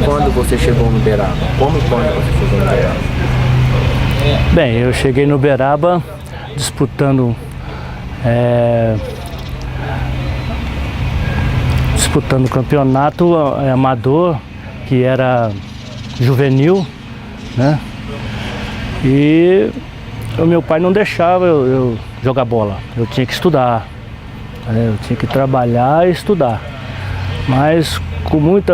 Quando você chegou no Uberaba? Como e quando você chegou no Uberaba? Bem, eu cheguei no Uberaba disputando o campeonato amador, que era juvenil, né? E o meu pai não deixava eu jogar bola, eu tinha que estudar, né? Eu tinha que trabalhar e estudar. Mas com muita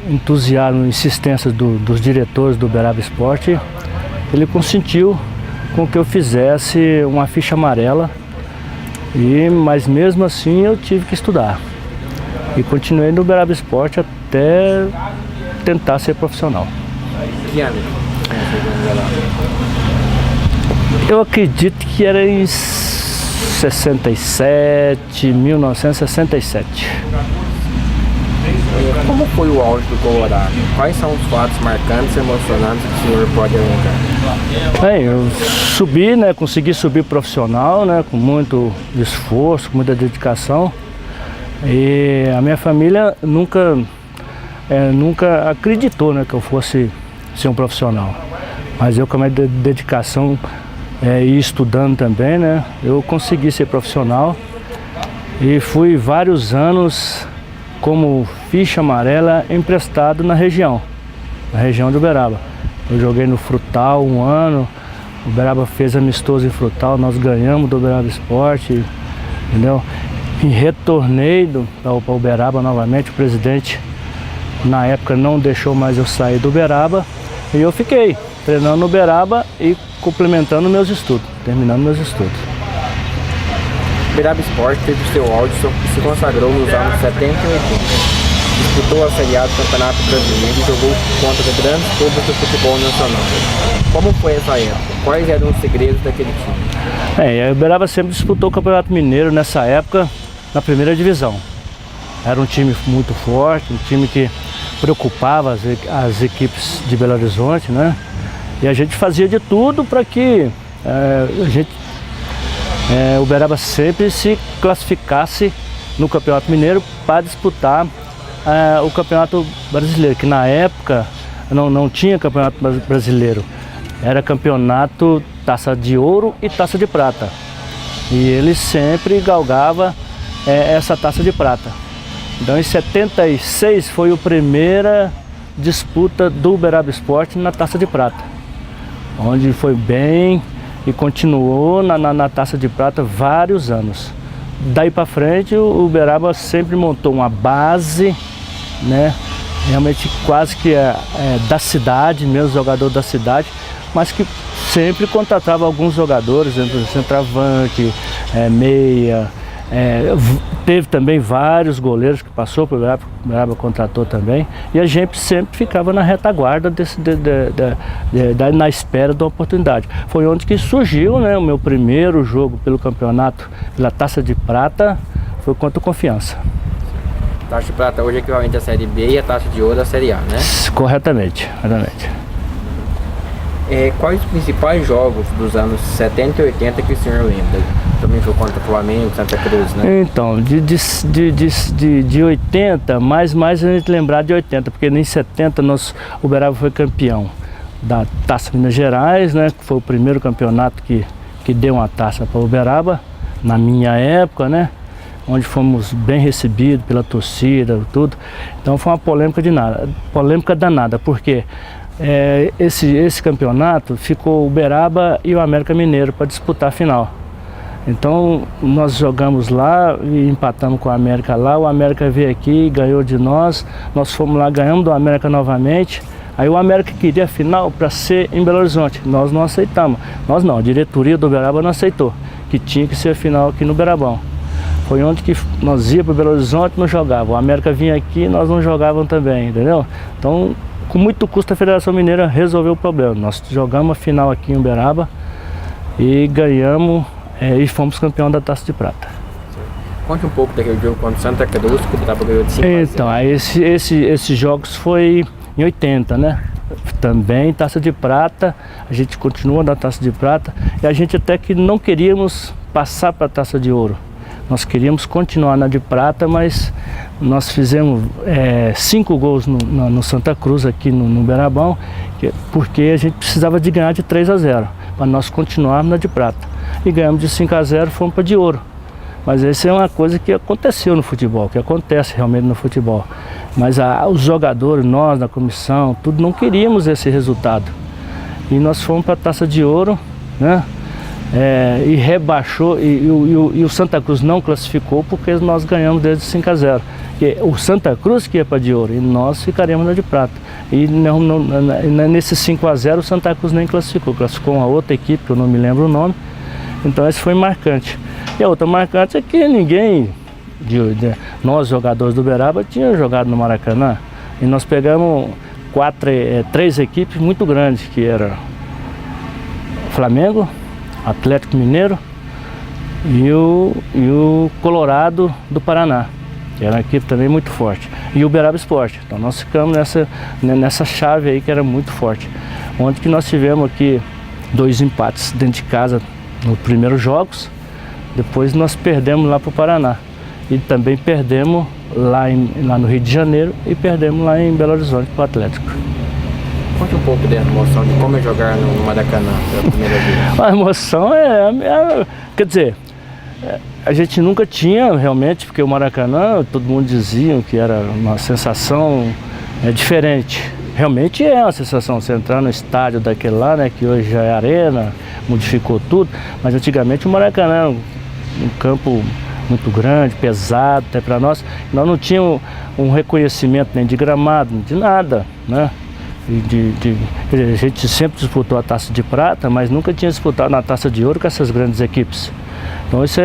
entusiasmo e insistência dos diretores do Uberaba Esporte, ele consentiu com que eu fizesse uma ficha amarela, mas mesmo assim eu tive que estudar. E continuei no Uberaba Esporte até tentar ser profissional. Que ano você chegou no Uberaba? Eu acredito que era em 1967. Como foi o auge do Colorado? Quais são os fatos marcantes e emocionantes que o senhor pode elencar? Bem, eu subi, né, consegui subir profissional, né, com muito esforço, com muita dedicação. E a minha família nunca acreditou, né, que eu fosse ser um profissional. Mas eu, com a minha dedicação e estudando também, né, eu consegui ser profissional. E fui vários anos como ficha amarela emprestado na região de Uberaba. Eu joguei no Frutal um ano, o Uberaba fez amistoso em Frutal, nós ganhamos do Uberaba Esporte, entendeu? E retornei para o Uberaba novamente, o presidente na época não deixou mais eu sair do Uberaba e eu fiquei treinando no Uberaba e complementando meus estudos, terminando meus estudos. O Uberaba Esporte teve seu auge e se consagrou nos anos 70 e 80. Disputou a Série A do Campeonato Brasileiro e jogou contra grandes clubes do futebol nacional. Como foi essa época? Quais eram os segredos daquele time? O Uberaba sempre disputou o Campeonato Mineiro nessa época, na primeira divisão. Era um time muito forte, um time que preocupava as equipes de Belo Horizonte, né? E a gente fazia de tudo para que o Uberaba sempre se classificasse no Campeonato Mineiro para disputar o Campeonato Brasileiro, que na época não tinha Campeonato Brasileiro, era campeonato Taça de Ouro e Taça de Prata. E ele sempre galgava essa Taça de Prata. Então em 76 foi a primeira disputa do Uberaba Esporte na Taça de Prata, onde foi bem e continuou na Taça de Prata vários anos. Daí para frente o Uberaba sempre montou uma base, né, realmente quase que da cidade, mesmo jogador da cidade, mas que sempre contratava alguns jogadores, centroavante, meia. Teve também vários goleiros que passou para o Uberaba contratou também, e a gente sempre ficava na retaguarda na espera da oportunidade. Foi onde que surgiu, né, o meu primeiro jogo pelo campeonato, pela Taça de Prata, foi contra o Confiança. Taça de Prata hoje é equivalente à Série B e a Taça de Ouro à Série A, né? Corretamente. Quais os principais jogos dos anos 70 e 80 que o senhor lembra? Também foi contra o Flamengo, Santa Cruz, né? Então, de 80, mais a gente lembrar de 80, porque em 70 o Uberaba foi campeão da Taça Minas Gerais, né? Que foi o primeiro campeonato que deu uma taça para o Uberaba, na minha época, né? Onde fomos bem recebidos pela torcida, tudo. Então foi uma polêmica danada, porque esse campeonato ficou o Uberaba e o América Mineiro para disputar a final. Então nós jogamos lá e empatamos com o América lá, o América veio aqui e ganhou de nós fomos lá, ganhamos do América novamente. Aí o América queria a final para ser em Belo Horizonte, nós não aceitamos. Nós não, a diretoria do Uberaba não aceitou, que tinha que ser a final aqui no Uberabão. Foi onde que nós íamos para Belo Horizonte e não jogava. O América vinha aqui e nós não jogávamos também, entendeu? Então, com muito custo, a Federação Mineira resolveu o problema. Nós jogamos a final aqui em Uberaba e ganhamos e fomos campeão da Taça de Prata. Conte um pouco daquele jogo contra o Santa Cruz, que o Uberaba ganhou de 5 a 0. Então, esses jogos foi em 80, né? Também Taça de Prata, a gente continua na Taça de Prata e a gente até que não queríamos passar para a Taça de Ouro. Nós queríamos continuar na de prata, mas nós fizemos 5 gols no Santa Cruz aqui no Beirabão, porque a gente precisava de ganhar de 3-0, para nós continuarmos na de prata. E ganhamos de 5-0 e fomos para de ouro. Mas essa é uma coisa que aconteceu no futebol, que acontece realmente no futebol. Mas os jogadores, nós, na comissão, tudo, não queríamos esse resultado. E nós fomos para a Taça de Ouro, né? E rebaixou, e o Santa Cruz não classificou porque nós ganhamos desde 5-0. O Santa Cruz que ia para de ouro e nós ficaremos na de prata. E nesse 5-0 o Santa Cruz nem classificou uma outra equipe, que eu não me lembro o nome. Então esse foi marcante. E a outra marcante é que ninguém, nós jogadores do Uberaba, tinha jogado no Maracanã. E nós pegamos 3 equipes muito grandes, que era Flamengo, Atlético Mineiro e o Colorado do Paraná, que era uma equipe também muito forte, e o Uberaba Esporte. Então nós ficamos nessa chave aí que era muito forte, onde que nós tivemos aqui 2 empates dentro de casa nos primeiros jogos. Depois nós perdemos lá para o Paraná e também perdemos lá no Rio de Janeiro e perdemos lá em Belo Horizonte para o Atlético. Conte um pouco dessa emoção de como é jogar no Maracanã pela primeira vez. A emoção quer dizer, a gente nunca tinha realmente, porque o Maracanã, todo mundo dizia que era uma sensação diferente. Realmente é uma sensação, você entrar no estádio daquele lá, né, que hoje já é arena, modificou tudo, mas antigamente o Maracanã era um campo muito grande, pesado até para nós. Nós não tínhamos um reconhecimento nem de gramado, de nada, né? A gente sempre disputou a Taça de Prata, mas nunca tinha disputado na Taça de Ouro com essas grandes equipes. Então isso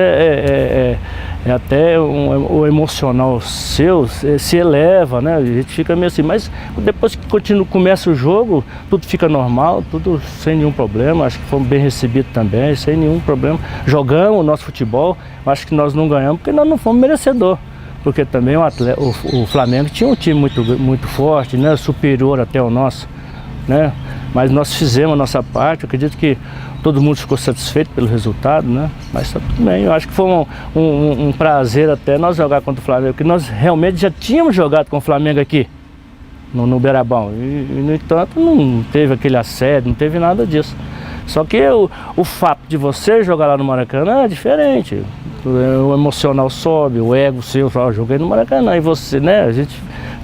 até o emocional seu se eleva, né? A gente fica meio assim, mas depois que começa o jogo, tudo fica normal, tudo sem nenhum problema. Acho que fomos bem recebidos também, sem nenhum problema. Jogamos o nosso futebol, acho que nós não ganhamos porque nós não fomos merecedor. Porque também o Flamengo tinha um time muito forte, né? Superior até o nosso, né? Mas nós fizemos a nossa parte. Eu acredito que todo mundo ficou satisfeito pelo resultado, né? Mas tá tudo bem. Eu acho que foi um prazer até nós jogar contra o Flamengo, porque nós realmente já tínhamos jogado com o Flamengo aqui no Beirabão. E no entanto não teve aquele assédio, não teve nada disso. Só que o fato de você jogar lá no Maracanã é diferente. O emocional sobe, o ego seu, eu joguei no Maracanã, e você, né?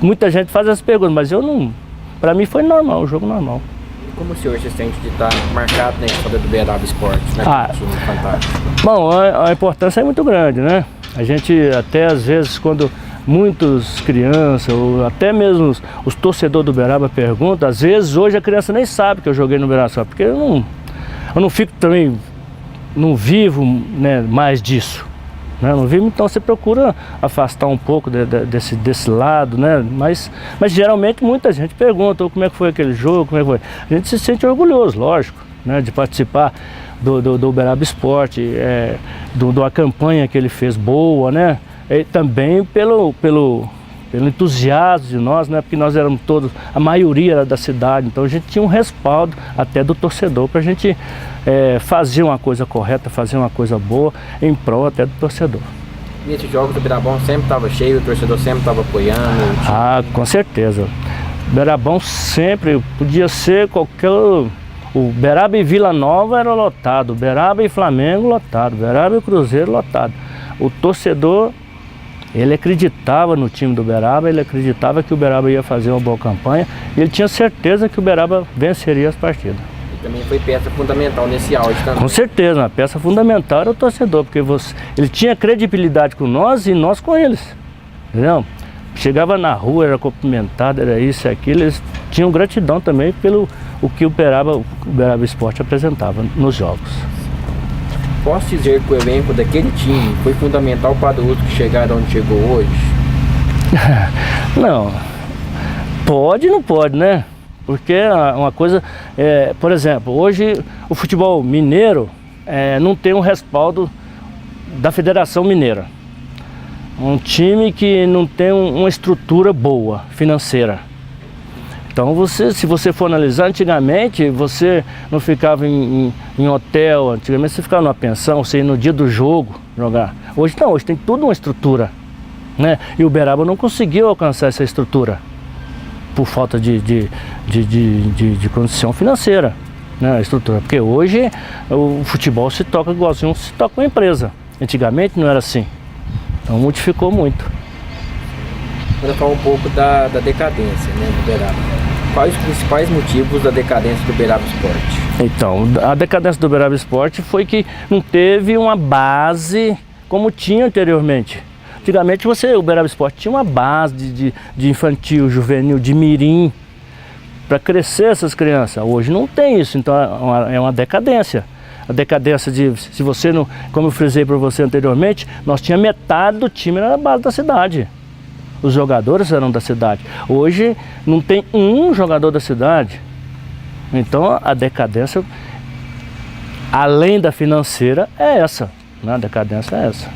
Muita gente faz as perguntas, mas eu não. Pra mim foi normal, o jogo normal. Como o senhor se sente de estar marcado na história do Uberaba Esporte, né? Time fantástico. Bom, a importância é muito grande, né? A gente até às vezes, quando muitas crianças, ou até mesmo os torcedores do Uberaba perguntam, às vezes hoje a criança nem sabe que eu joguei no Uberaba, porque eu não fico também, não vivo, né, mais disso. Não vivo, então você procura afastar um pouco desse lado, né? Mas geralmente muita gente pergunta como é que foi aquele jogo, como é que foi. A gente se sente orgulhoso, lógico, né, de participar do Uberaba Esporte, da campanha que ele fez boa, né? E também pelo entusiasmo de nós, né? Porque nós éramos todos, a maioria era da cidade, então a gente tinha um respaldo até do torcedor para a gente fazer uma coisa correta, fazer uma coisa boa em prol até do torcedor. E esses jogos do Beirabão sempre estava cheio, o torcedor sempre estava apoiando? Ah, com certeza. O Beirabão sempre, podia ser qualquer... O Uberaba e Vila Nova era lotado, o Uberaba e Flamengo lotado, o Uberaba e Cruzeiro lotado. O torcedor, ele acreditava no time do Uberaba, ele acreditava que o Uberaba ia fazer uma boa campanha e ele tinha certeza que o Uberaba venceria as partidas. E também foi peça fundamental nesse áudio também. Com certeza, uma peça fundamental era o torcedor, porque ele tinha credibilidade com nós e nós com eles, entendeu? Chegava na rua, era cumprimentado, era isso e aquilo, eles tinham gratidão também pelo que o Uberaba Esporte apresentava nos jogos. Posso dizer que o elenco daquele time foi fundamental para o outro que chegaram onde chegou hoje? Não, pode e não pode, né? Porque uma coisa, por exemplo, hoje o futebol mineiro não tem um respaldo da Federação Mineira. Um time que não tem uma estrutura boa, financeira. Então se você for analisar, antigamente você não ficava em hotel, antigamente você ficava numa pensão, você ia no dia do jogo jogar. Hoje não, hoje tem toda uma estrutura, né? E o Uberaba não conseguiu alcançar essa estrutura por falta de condição financeira, né? A estrutura, porque hoje o futebol se toca igualzinho se toca uma empresa. Antigamente não era assim, então modificou muito. Vamos falar um pouco da decadência, né, do Uberaba. Quais os principais motivos da decadência do Uberaba Esporte? Então, a decadência do Uberaba Esporte foi que não teve uma base como tinha anteriormente. Antigamente o Uberaba Esporte tinha uma base de infantil, juvenil, de mirim, para crescer essas crianças. Hoje não tem isso, então é uma decadência. A decadência se você não, como eu frisei para você anteriormente, nós tínhamos metade do time na base da cidade. Os jogadores eram da cidade. Hoje não tem um jogador da cidade. Então a decadência, além da financeira, é essa, né? A decadência é essa.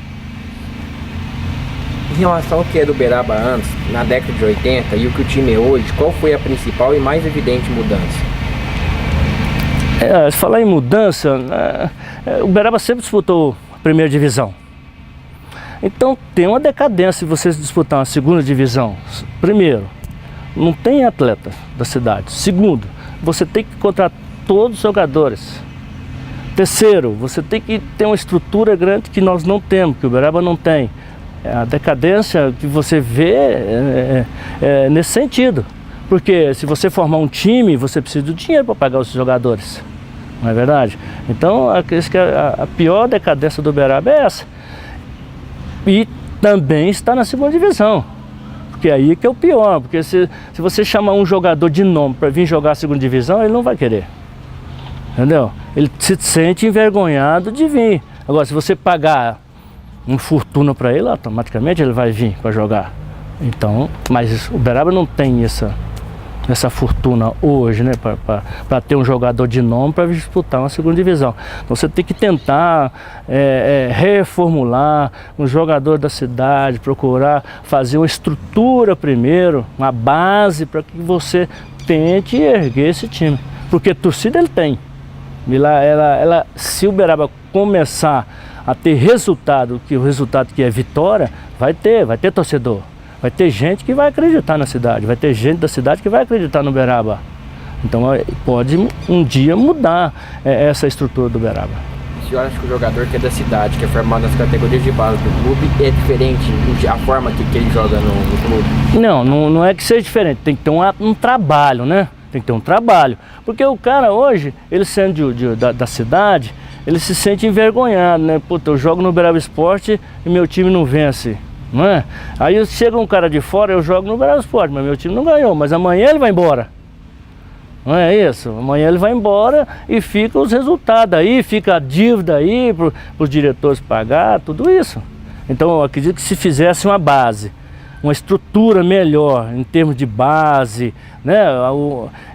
Em relação ao que é do Uberaba antes, na década de 80 e o que o time é hoje, qual foi a principal e mais evidente mudança? Se falar em mudança, o Uberaba sempre disputou a primeira divisão. Então tem uma decadência se você disputar uma segunda divisão. Primeiro, não tem atleta da cidade. Segundo, você tem que contratar todos os jogadores. Terceiro, você tem que ter uma estrutura grande que nós não temos, que o Uberaba não tem. A decadência que você vê é nesse sentido. Porque se você formar um time, você precisa do dinheiro para pagar os jogadores. Não é verdade? Então, a pior decadência do Uberaba é essa. E também está na segunda divisão. Porque aí que é o pior. Porque se você chamar um jogador de nome para vir jogar a segunda divisão, ele não vai querer. Entendeu? Ele se sente envergonhado de vir. Agora, se você pagar uma fortuna para ele, automaticamente ele vai vir para jogar. Então, mas o Uberaba não tem essa fortuna hoje, né, para ter um jogador de nome para disputar uma segunda divisão. Então você tem que tentar reformular um jogador da cidade, procurar fazer uma estrutura primeiro, uma base para que você tente erguer esse time. Porque torcida ele tem. Se o Uberaba começar a ter resultado, que o resultado que é vitória, vai ter torcedor. Vai ter gente que vai acreditar na cidade, vai ter gente da cidade que vai acreditar no Uberaba. Então pode um dia mudar essa estrutura do Uberaba. O senhor acha que o jogador que é da cidade, que é formado nas categorias de base do clube, é diferente a forma que ele joga no clube? Não é que seja diferente, tem que ter um trabalho, né? Tem que ter um trabalho. Porque o cara hoje, ele sendo da cidade, ele se sente envergonhado, né? Puta, eu jogo no Uberaba Esporte e meu time não vence, não é? Aí chega um cara de fora, eu jogo no Uberaba Esporte, mas meu time não ganhou, mas amanhã ele vai embora. Não é isso? Amanhã ele vai embora e fica os resultados aí, fica a dívida aí para os diretores pagar, tudo isso. Então eu acredito que se fizesse uma base, uma estrutura melhor em termos de base, né?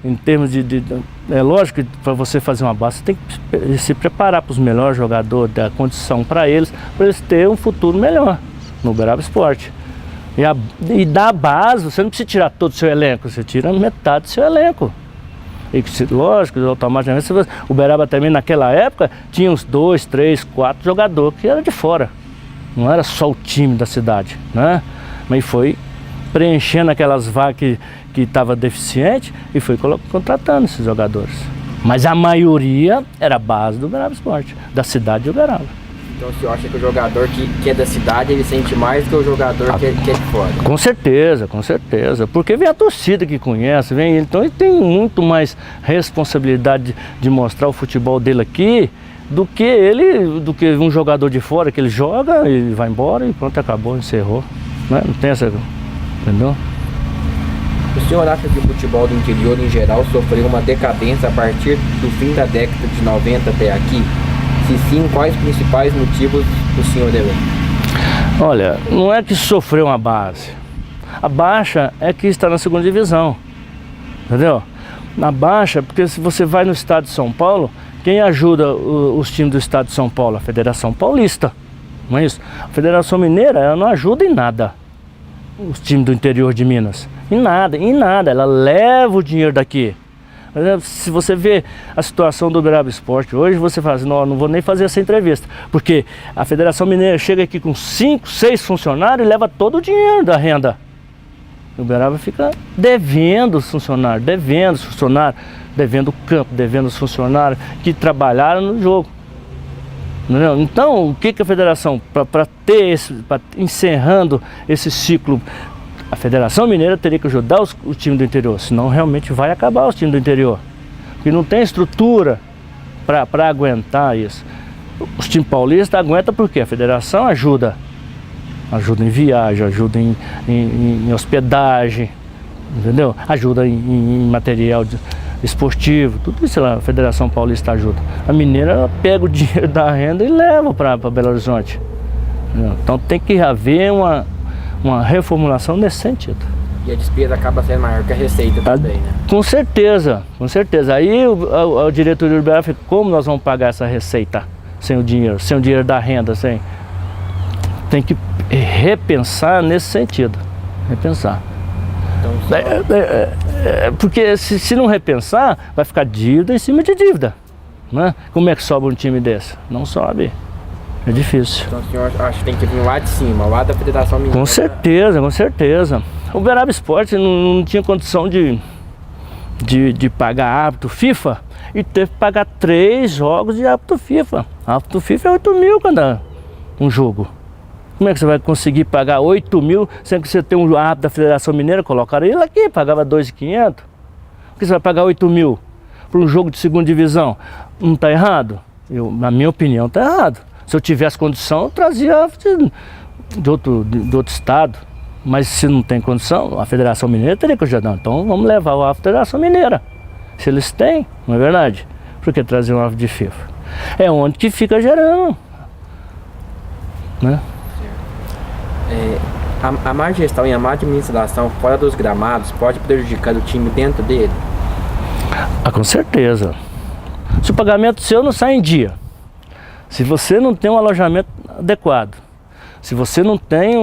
Em termos é lógico que para você fazer uma base, você tem que se preparar para os melhores jogadores, dar condição para eles terem um futuro melhor no Uberaba Esporte. E da base, você não precisa tirar todo o seu elenco, você tira metade do seu elenco. E lógico, automaticamente, o Uberaba também naquela época tinha uns 2, 3, 4 jogadores que eram de fora. Não era só o time da cidade, né? Mas foi preenchendo aquelas vagas que estava deficiente e foi contratando esses jogadores. Mas a maioria era a base do Uberaba Esporte, da cidade de Uberaba. Então o senhor acha que o jogador que é da cidade, ele sente mais do que o jogador que é de fora? Com certeza, com certeza. Porque vem a torcida que conhece, então ele tem muito mais responsabilidade de mostrar o futebol dele aqui do que um jogador de fora que ele joga e vai embora e pronto, acabou, encerrou. Não tem essa, entendeu? O senhor acha que o futebol do interior em geral sofreu uma decadência a partir do fim da década de 90 até aqui? Se sim, quais os principais motivos o senhor elenca? Olha, não é que sofreu uma base. A baixa é que está na segunda divisão, entendeu? Na baixa, porque se você vai no estado de São Paulo, quem ajuda os times do estado de São Paulo? A Federação Paulista, não é isso? A Federação Mineira, ela não ajuda em nada os times do interior de Minas. Em nada, ela leva o dinheiro daqui. Por exemplo, se você vê a situação do Uberaba Esporte hoje, você fala assim, não vou nem fazer essa entrevista, porque a Federação Mineira chega aqui com 5, 6 funcionários e leva todo o dinheiro da renda. O Uberaba fica devendo os funcionários, devendo o campo, devendo os funcionários que trabalharam no jogo. Entendeu? Então, o que a Federação, para encerrando esse ciclo, a Federação Mineira teria que ajudar o time do interior, senão realmente vai acabar os times do interior. Porque não tem estrutura para aguentar isso. Os times paulistas aguentam porque a Federação ajuda em viagem, ajuda em hospedagem, entendeu? Ajuda em material esportivo, tudo isso a Federação Paulista ajuda. A Mineira ela pega o dinheiro da renda e leva para Belo Horizonte. Entendeu? Então tem que haver uma reformulação nesse sentido. E a despesa acaba sendo maior que a receita também, né? Com certeza, com certeza. Aí a diretoria do Uberaba fica, como nós vamos pagar essa receita sem o dinheiro da renda, sem... Tem que repensar nesse sentido, repensar. Então, porque se não repensar, vai ficar dívida em cima de dívida, né? Como é que sobe um time desse? Não sobe, é difícil. Então o senhor acha que tem que vir lá de cima, lá da Federação Mineira? Com certeza, com certeza. O Uberaba Esporte não tinha condição de pagar árbitro FIFA e teve que pagar 3 jogos de árbitro FIFA. Árbitro FIFA é 8 mil cada um jogo. Como é que você vai conseguir pagar 8 mil sem que você tenha um árbitro da Federação Mineira? Colocaram ele aqui, pagava 2.500. Por que você vai pagar 8 mil para um jogo de segunda divisão? Não está errado? Na minha opinião, está errado. Se eu tivesse condição, eu trazia árbitro de outro estado. Mas se não tem condição, a Federação Mineira teria que ajudar. Então vamos levar o árbitro da Federação Mineira. Se eles têm, não é verdade? Por que trazer um árbitro de FIFA? É onde que fica gerando, né? A má gestão e a má administração fora dos gramados pode prejudicar o time dentro dele? Com certeza. Se o pagamento seu não sai em dia, se você não tem um alojamento adequado, se você não tem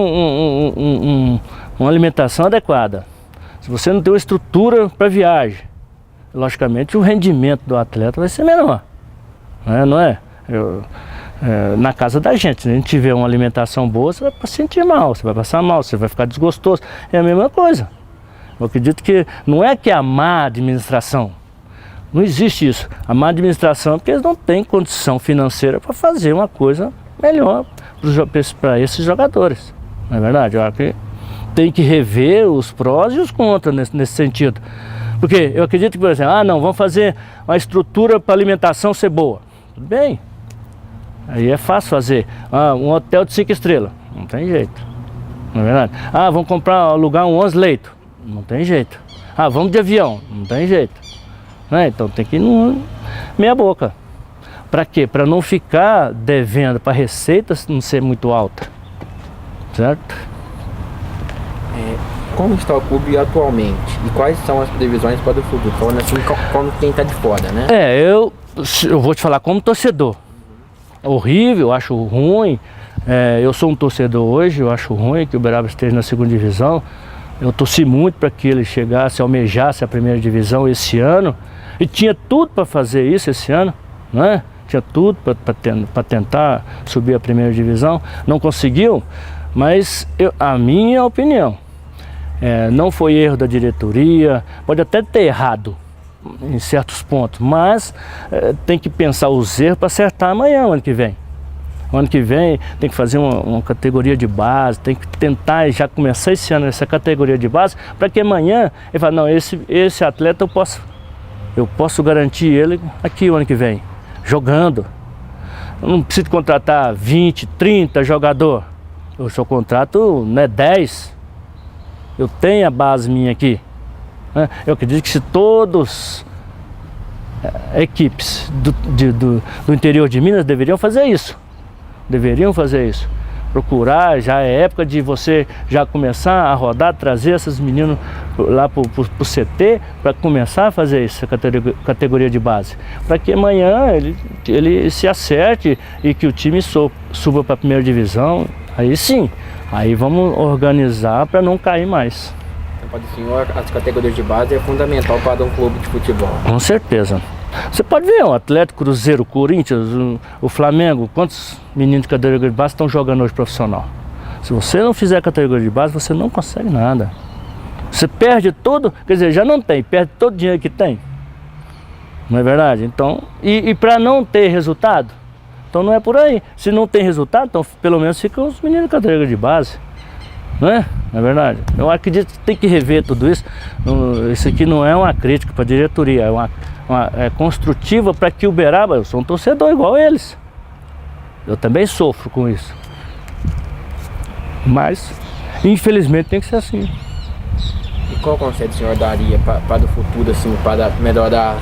uma alimentação adequada, se você não tem uma estrutura para viagem, logicamente o rendimento do atleta vai ser menor, não é? Na casa da gente, se a gente tiver uma alimentação boa, você vai sentir mal, você vai passar mal, você vai ficar desgostoso. É a mesma coisa. Eu acredito que não é que a má administração, não existe isso. A má administração é porque eles não têm condição financeira para fazer uma coisa melhor para esses jogadores. Não é verdade? Eu acho que tem que rever os prós e os contras nesse sentido. Porque eu acredito que, por exemplo, não, vamos fazer uma estrutura para alimentação ser boa. Tudo bem. Aí é fácil fazer. Um hotel de 5 estrelas. Não tem jeito. Não é verdade? Vamos alugar um 11 leitos. Não tem jeito. Vamos de avião. Não tem jeito. Então tem que ir meia boca. Para quê? Para não ficar devendo, para receitas não ser muito alta. Certo? Como está o clube atualmente? E quais são as previsões para o futuro? Falando assim, como quem está de fora, né? Eu vou te falar como torcedor. Horrível, acho ruim. Eu sou um torcedor hoje, eu acho ruim que o Uberaba esteja na segunda divisão. Eu torci muito para que ele chegasse, almejasse a primeira divisão esse ano. E tinha tudo para fazer isso esse ano, né? Tinha tudo para tentar subir a primeira divisão. Não conseguiu, mas a minha opinião, não foi erro da diretoria, pode até ter errado em certos pontos, mas tem que pensar os erros para acertar amanhã, ano que vem. O ano que vem tem que fazer uma categoria de base, tem que tentar já começar esse ano essa categoria de base, para que amanhã ele fale, não, esse atleta eu posso garantir ele aqui o ano que vem, jogando. Eu não preciso contratar 20, 30 jogadores, eu só contrato 10, eu tenho a base minha aqui. Eu acredito que se todas equipes do interior de Minas deveriam fazer isso. Procurar, já é época de você já começar a rodar, trazer esses meninos lá para o CT, para começar a fazer essa categoria de base. Para que amanhã ele se acerte e que o time suba para a primeira divisão. Aí sim, aí vamos organizar para não cair mais. Para o senhor, as categorias de base é fundamental para um clube de futebol. Com certeza. Você pode ver o Atlético, Cruzeiro, Corinthians, o Flamengo, quantos meninos de categoria de base estão jogando hoje profissional? Se você não fizer categoria de base, você não consegue nada. Você perde todo, quer dizer, já não tem, perde todo o dinheiro que tem. Não é verdade? Então, e para não ter resultado, então não é por aí. Se não tem resultado, então pelo menos ficam os meninos de categoria de base. Não é? Não é verdade? Eu acredito que tem que rever tudo isso. Isso aqui não é uma crítica para a diretoria, é construtiva para que o Uberaba, eu sou um torcedor igual eles. Eu também sofro com isso. Mas, infelizmente, tem que ser assim. E qual conselho o senhor daria para o futuro, assim, para melhorar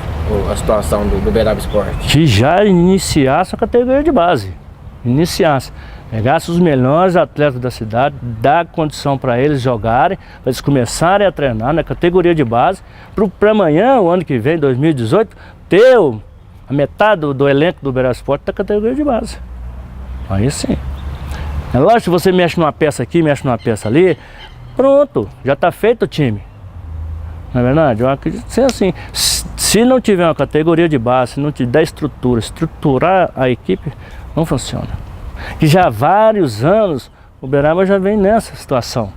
a situação do Uberaba Esporte? Que já iniciasse a categoria de base. Iniciasse. Pegasse os melhores atletas da cidade, dar condição para eles jogarem, para eles começarem a treinar na categoria de base, para amanhã, o ano que vem, 2018, ter a metade do elenco do Uberaba Esporte da categoria de base. Aí sim. É lógico que você mexe numa peça aqui, mexe numa peça ali, pronto, já está feito o time. Não é verdade? Eu acredito que seja assim. Se não tiver uma categoria de base, se não te der estruturar a equipe, não funciona. Que já há vários anos o Uberaba já vem nessa situação.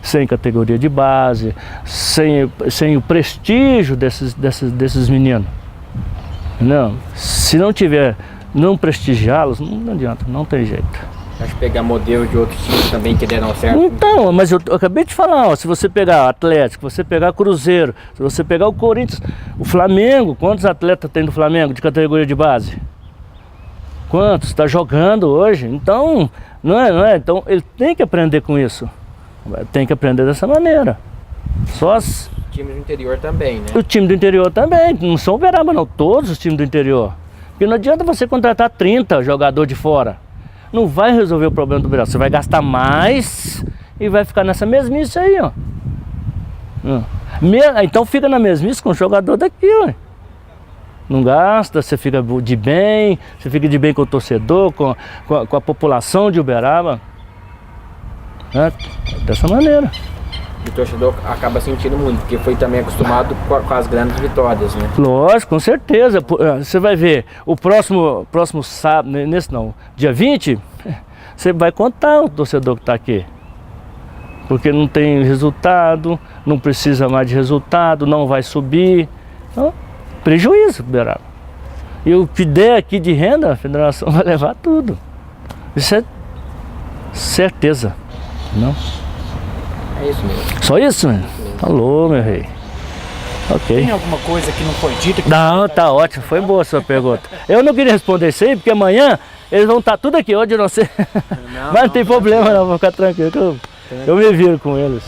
Sem categoria de base, sem o prestígio desses meninos. Não, se não tiver, não prestigiá-los, não adianta, não tem jeito. Acho que pegar modelo de outros times também que deram certo. Então, mas eu acabei de falar, ó, se você pegar o Atlético, se você pegar o Cruzeiro, se você pegar o Corinthians, o Flamengo, quantos atletas tem do Flamengo de categoria de base? Quantos? Está jogando hoje? Então, não é? Então ele tem que aprender com isso. Tem que aprender dessa maneira. Só as... O time do interior também, né? O time do interior também, não são Uberaba não, todos os times do interior. Porque não adianta você contratar 30 jogadores de fora. Não vai resolver o problema do Uberaba. Você vai gastar mais e vai ficar nessa mesmice aí, ó. Então fica na mesmice com o jogador daqui, ó. Não gasta, você fica de bem, você fica de bem com o torcedor, com a população de Uberaba. Dessa maneira. E o torcedor acaba sentindo muito, porque foi também acostumado com as grandes vitórias, né? Lógico, com certeza. Você vai ver, o próximo sábado, dia 20, você vai contar o torcedor que está aqui. Porque não tem resultado, não precisa mais de resultado, não vai subir. Então, prejuízo, Uberaba. E o que der aqui de renda, a federação vai levar tudo. Isso é certeza, não? É isso mesmo. Só isso, mano? Falou, meu rei. Ok. Tem alguma coisa que não foi dita? Não, tá ótimo. Foi boa a sua pergunta. Eu não queria responder isso aí, porque amanhã eles vão estar tudo aqui. Hoje eu não sei. Mas não tem problema não, vou ficar tranquilo. Eu me viro com eles.